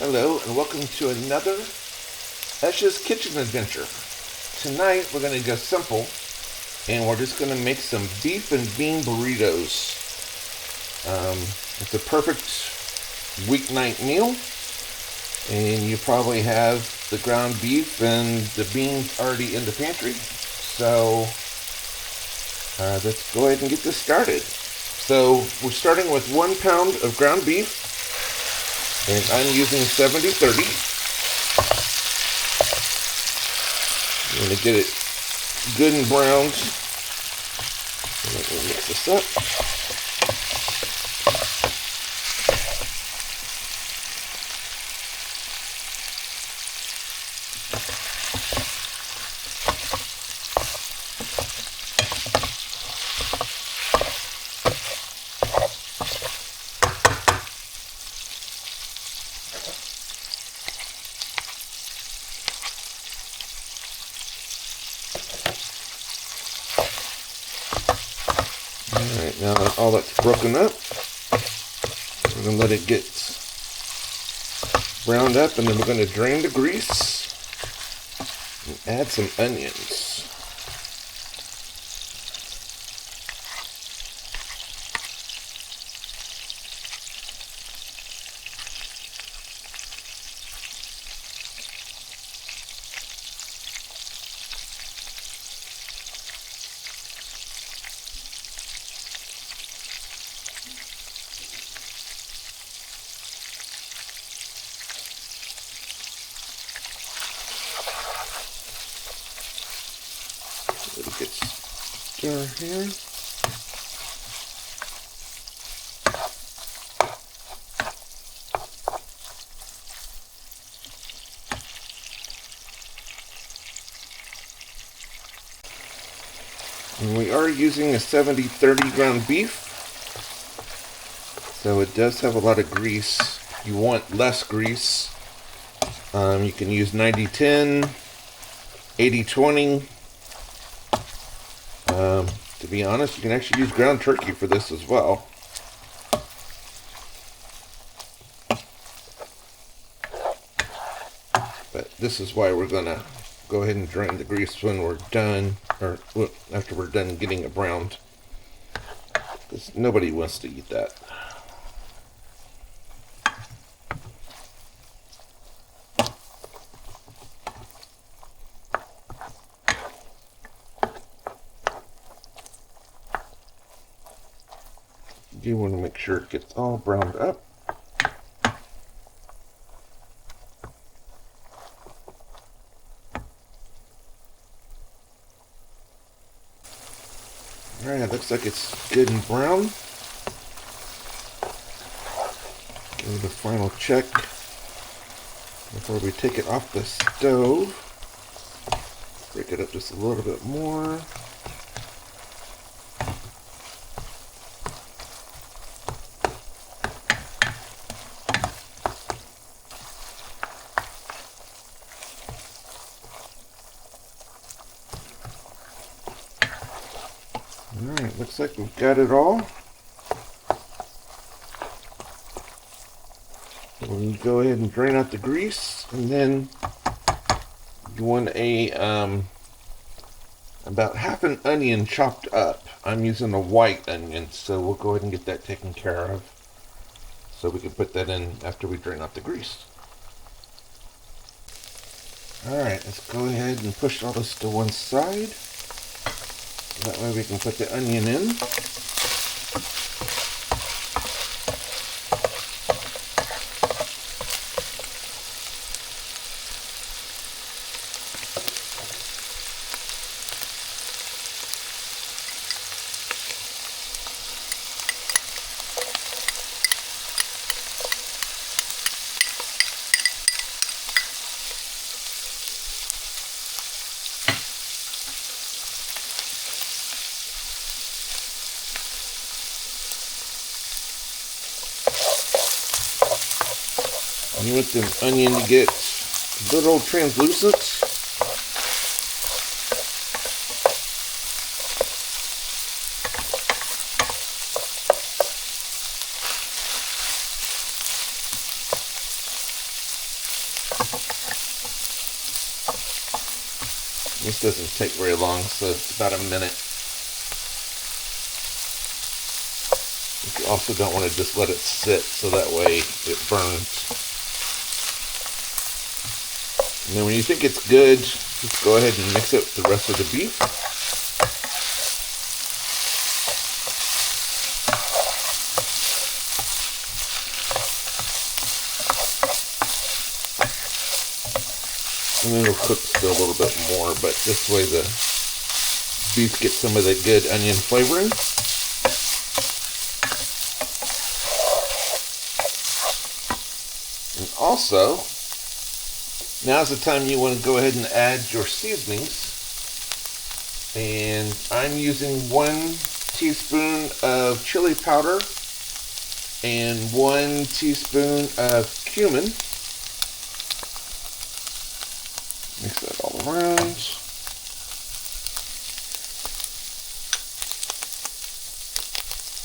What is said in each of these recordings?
Hello and welcome to another Esh's Kitchen Adventure. Tonight we're going to go simple and we're just going to make some beef and bean burritos. It's a perfect weeknight meal, and you probably have the ground beef and the beans already in the pantry. So let's go ahead and get this started. So we're starting with 1 pound of ground beef. And I'm using 70/30. I'm going to get it good and browned. Let me mix this up. Alright, now that all that's broken up, we're going to let it get browned up, and then we're going to drain the grease and add some onions. Let it get stir here. And we are using a 70/30 ground beef, so it does have a lot of grease. If you want less grease, you can use 90/10, 80/20. To be honest, you can actually use ground turkey for this as well. But this is why we're going to go ahead and drain the grease when we're done, or after we're done getting it browned. Because nobody wants to eat that. You want to make sure it gets all browned up. Alright, looks like it's good and brown. Give it a final check before we take it off the stove. Break it up just a little bit more. Alright, looks like we've got it all. We'll go ahead and drain out the grease, and then you want about half an onion chopped up. I'm using a white onion, so we'll go ahead and get that taken care of, so we can put that in after we drain out the grease. Alright, let's go ahead and push all this to one side. That way we can put the onion in. You want the onion to get a little translucent. This doesn't take very long, so it's about a minute. You also don't want to just let it sit so that way it burns. And then when you think it's good, just go ahead and mix it with the rest of the beef. And then it'll cook still a little bit more, but this way the beef gets some of the good onion flavoring. And also, now's the time you want to go ahead and add your seasonings. And I'm using 1 teaspoon of chili powder and 1 teaspoon of cumin. Mix that all around.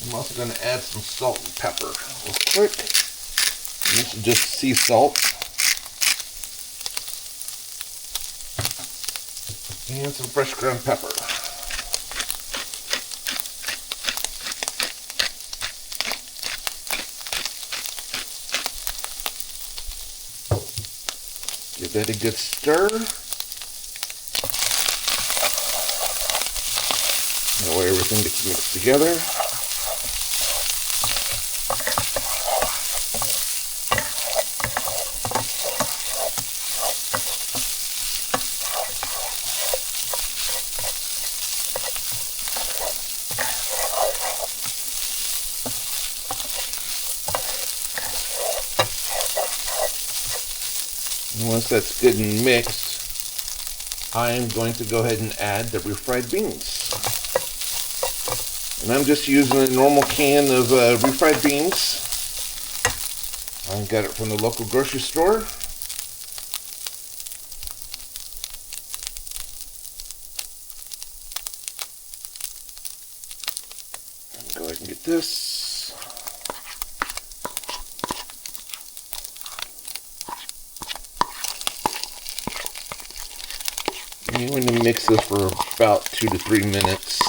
I'm also going to add some salt and pepper real quick. And this is just sea salt. And some fresh ground pepper. Give that a good stir. That way everything gets mixed together. And once that's good and mixed, I am going to go ahead and add the refried beans. And I'm just using a normal can of refried beans. I got it from the local grocery store. Go ahead and get this. You want to mix this for about 2 to 3 minutes.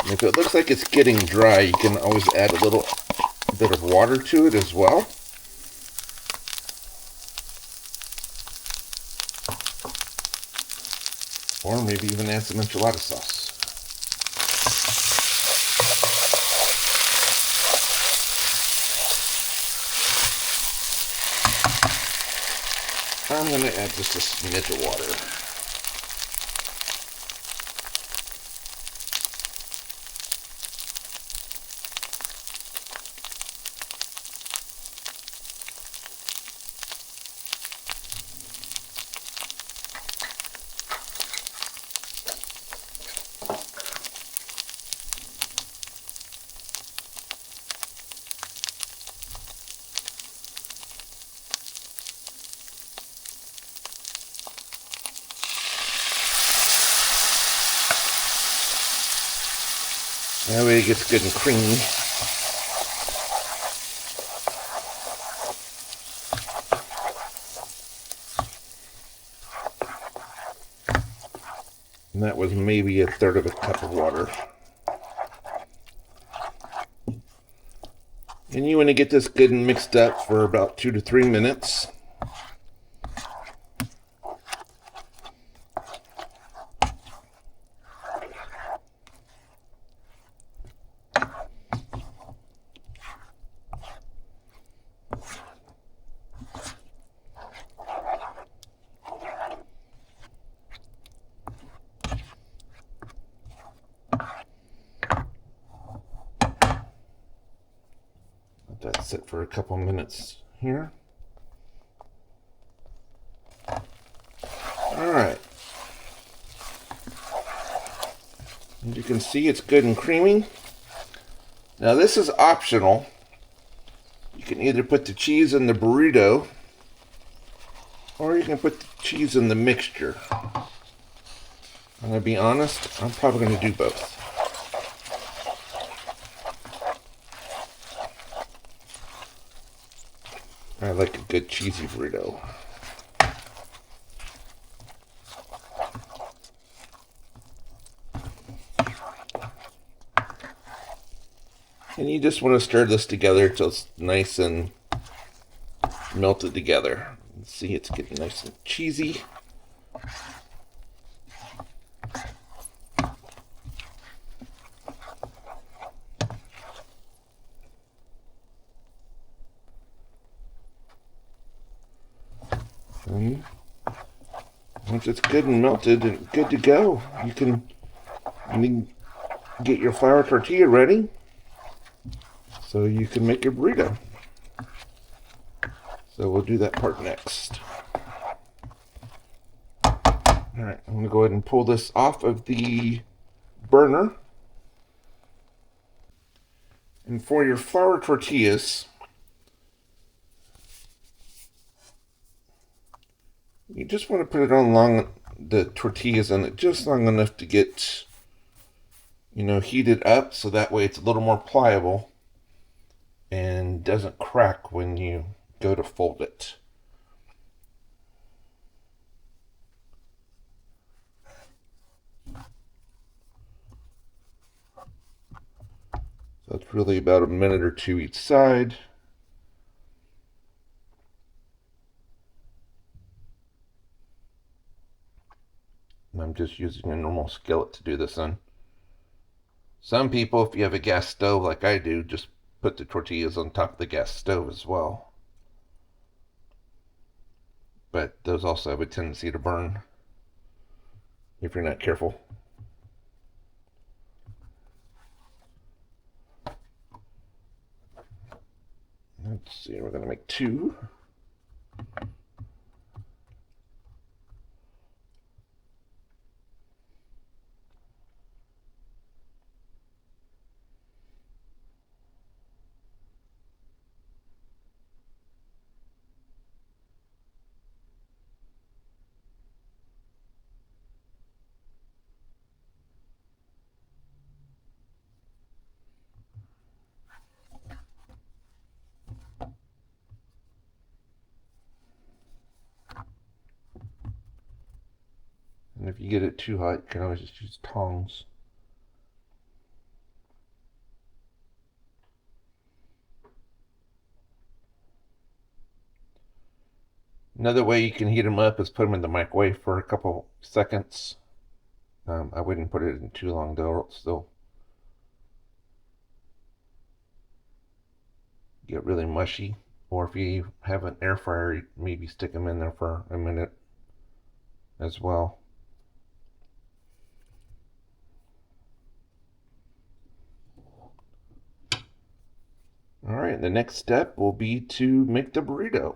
And if it looks like it's getting dry, you can always add a little bit of water to it as well. Or maybe even add some enchilada sauce. I'm going to add just a smidge of water. That way it gets good and creamy. And that was maybe 1/3 of a cup of water. And you want to get this good and mixed up for about 2 to 3 minutes. Let that sit for a couple minutes here. Alright. As you can see, it's good and creamy. Now this is optional. You can either put the cheese in the burrito, or you can put the cheese in the mixture. I'm going to be honest, I'm probably going to do both. I like a good cheesy burrito. And you just want to stir this together until it's nice and melted together. See, it's getting nice and cheesy. And once it's good and melted and good to go, you can get your flour tortilla ready so you can make your burrito. So we'll do that part next. Alright, I'm going to go ahead and pull this off of the burner. And for your flour tortillas, you just want to put it on the tortillas on it just long enough to get, heated up, so that way it's a little more pliable and doesn't crack when you go to fold it. So it's really about a minute or two each side. And I'm just using a normal skillet to do this on. Some people, if you have a gas stove like I do, just put the tortillas on top of the gas stove as well. But those also have a tendency to burn if you're not careful. Let's see, we're going to make 2. And if you get it too hot, you can always just use tongs. Another way you can heat them up is put them in the microwave for a couple seconds. I wouldn't put it in too long though, they'll get really mushy. Or if you have an air fryer, maybe stick them in there for a minute as well. Alright, the next step will be to make the burrito.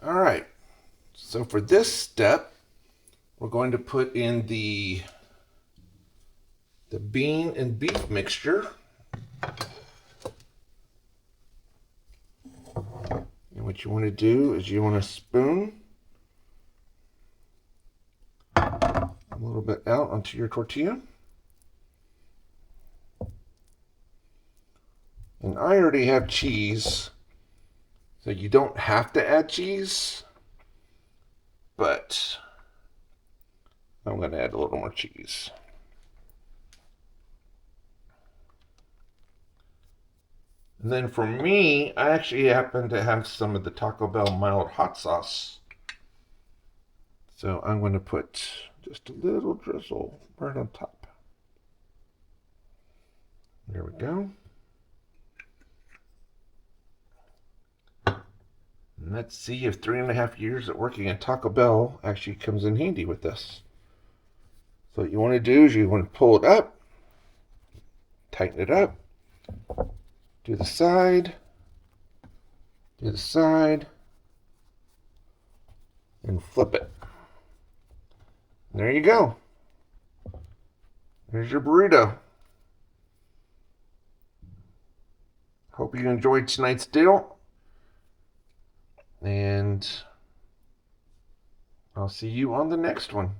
Alright, so for this step, we're going to put in the bean and beef mixture. And what you want to do is you want to spoon a little bit out onto your tortilla. And I already have cheese, so you don't have to add cheese, but I'm going to add a little more cheese. And then for me, I actually happen to have some of the Taco Bell mild hot sauce. So I'm going to put just a little drizzle right on top. There we go. And let's see if 3.5 years of working at Taco Bell actually comes in handy with this. So what you want to do is you want to pull it up, tighten it up, do the side, and flip it. And there you go. There's your burrito. Hope you enjoyed tonight's deal. And I'll see you on the next one.